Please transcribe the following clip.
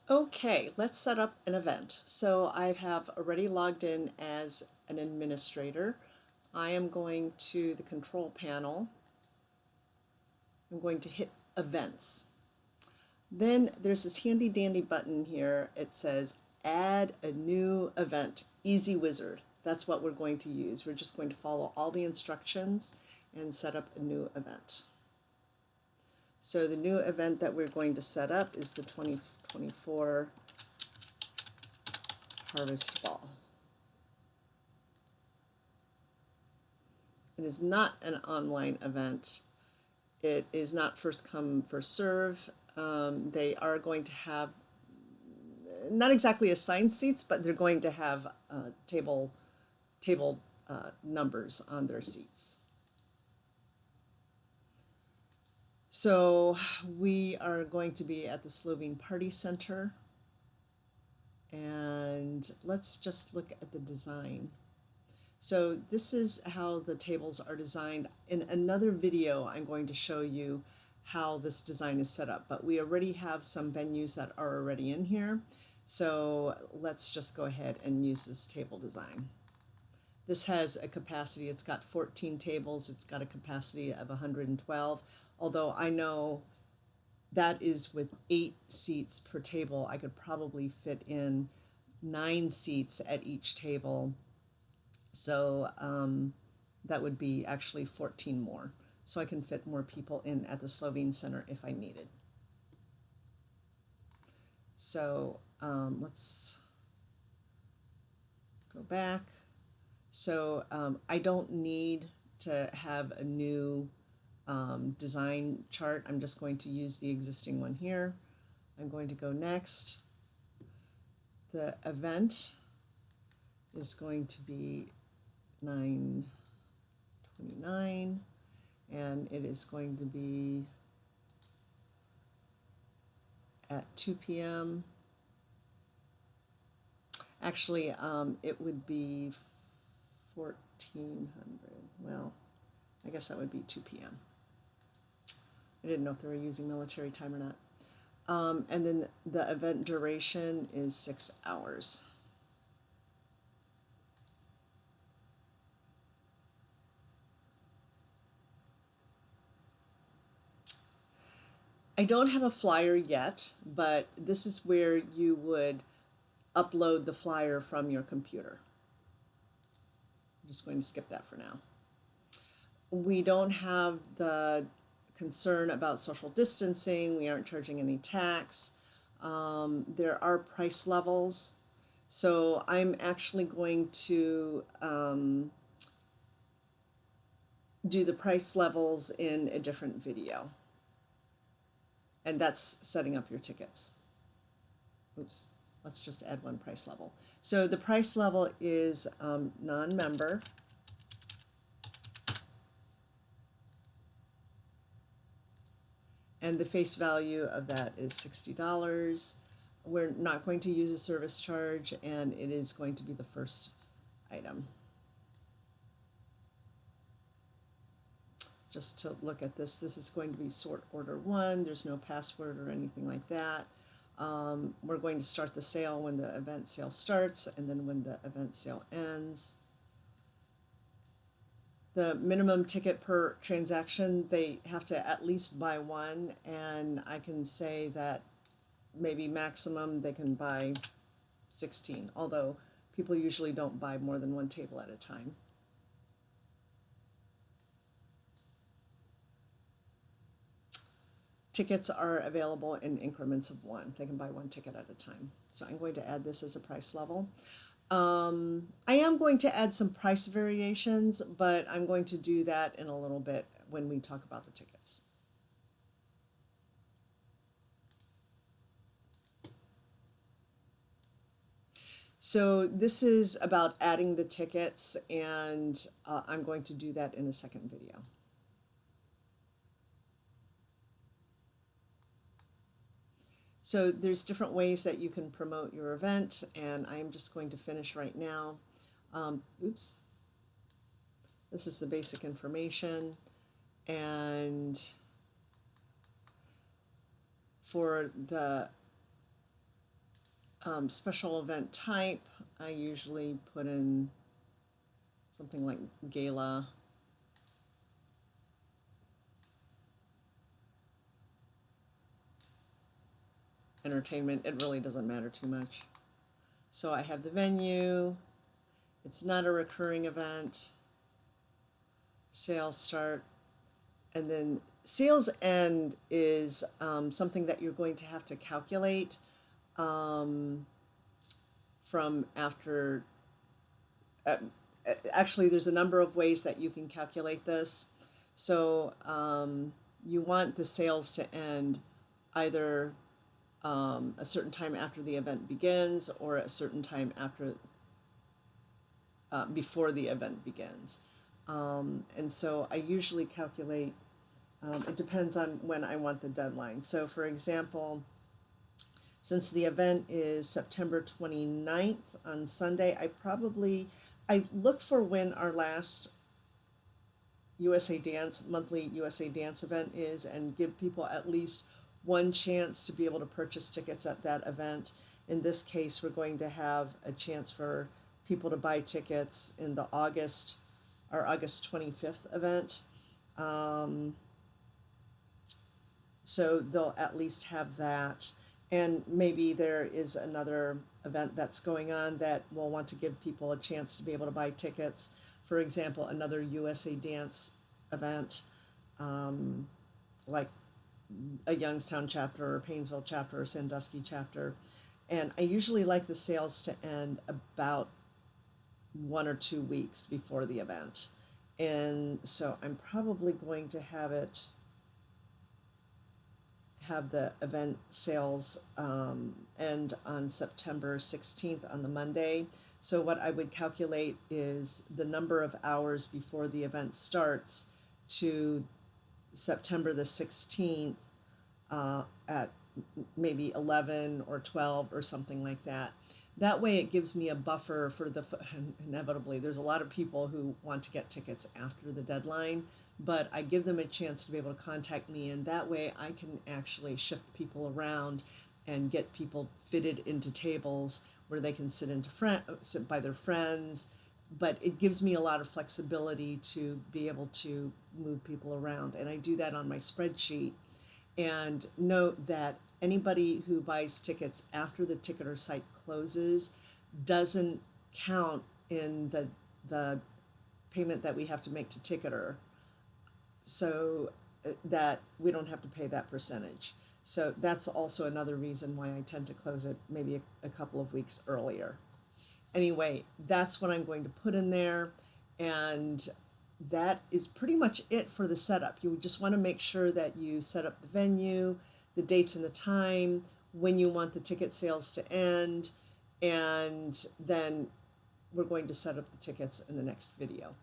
Okay, let's set up an event. So I have already logged in as an administrator. I am going to the control panel. I'm going to hit events. Then there's this handy dandy button here. It says add a new event, Easy Wizard. That's what we're going to use. We're just going to follow all the instructions and set up a new event. So the new event that we're going to set up is the 2024 Harvest Ball. It is not an online event. It is not first come, first serve. They are going to have not exactly assigned seats, but they're going to have table numbers on their seats. So we are going to be at the Slovene Party Center. And let's just look at the design. So this is how the tables are designed. In another video, I'm going to show you how this design is set up, but we already have some venues that are already in here. So let's just go ahead and use this table design. This has a capacity, it's got 14 tables, it's got a capacity of 112, although I know that is with 8 seats per table. I could probably fit in 9 seats at each table. So that would be actually 14 more. So I can fit more people in at the Slovene Center if I needed. So let's go back. So I don't need to have a new design chart. I'm just going to use the existing one here. I'm going to go next. The event is going to be 9/29, and it is going to be at 2 p.m. Actually, it would be 1400. Well, I guess that would be 2 p.m. I didn't know if they were using military time or not. And then the event duration is 6 hours. I don't have a flyer yet, but this is where you would upload the flyer from your computer. I'm just going to skip that for now. We don't have the concern about social distancing. We aren't charging any tax. There are price levels. So I'm actually going to do the price levels in a different video. And that's setting up your tickets. Oops, let's just add one price level. So the price level is non-member. And the face value of that is $60. We're not going to use a service charge, and it is going to be the first item. Just to look at this, this is going to be sort order 1. There's no password or anything like that. We're going to start the sale when the event sale starts, and then when the event sale ends. The minimum ticket per transaction, they have to at least buy one, and I can say that maybe maximum they can buy 16, although people usually don't buy more than one table at a time. Tickets are available in increments of 1. They can buy 1 ticket at a time. So I'm going to add this as a price level. I am going to add some price variations, but I'm going to do that in a little bit when we talk about the tickets. So this is about adding the tickets, and I'm going to do that in a second video. So there's different ways that you can promote your event, and I'm just going to finish right now. Oops. This is the basic information, and for the Special event type, I usually put in something like gala. Entertainment, it really doesn't matter too much. So I have the venue, it's not a recurring event, sales start, and then sales end is something that you're going to have to calculate from after. Actually, there's a number of ways that you can calculate this. So you want the sales to end either a certain time after the event begins or a certain time after before the event begins. And so I usually calculate, it depends on when I want the deadline. So for example, since the event is September 29th on Sunday, I look for when our last monthly USA Dance event is, and give people at least one chance to be able to purchase tickets at that event. In this case, we're going to have a chance for people to buy tickets in the August 25th event. So they'll at least have that. And maybe there is another event that's going on that will want to give people a chance to be able to buy tickets. For example, another USA Dance event, like a Youngstown chapter or Painesville chapter or Sandusky chapter. And I usually like the sales to end about 1 or 2 weeks before the event. And so I'm probably going to have the event sales end on September 16th on the Monday. So what I would calculate is the number of hours before the event starts to September the 16th at maybe 11 or 12 or something like that. That way it gives me a buffer for inevitably, there's a lot of people who want to get tickets after the deadline, but I give them a chance to be able to contact me, and that way I can actually shift people around and get people fitted into tables where they can sit by their friends. But it gives me a lot of flexibility to be able to move people around, and I do that on my spreadsheet. And note that anybody who buys tickets after the Ticketor site closes doesn't count in the payment that we have to make to Ticketor, so that we don't have to pay that percentage. So that's also another reason why I tend to close it maybe a couple of weeks earlier. Anyway, that's what I'm going to put in there, and that is pretty much it for the setup. You just want to make sure that you set up the venue, the dates and the time, when you want the ticket sales to end, and then we're going to set up the tickets in the next video.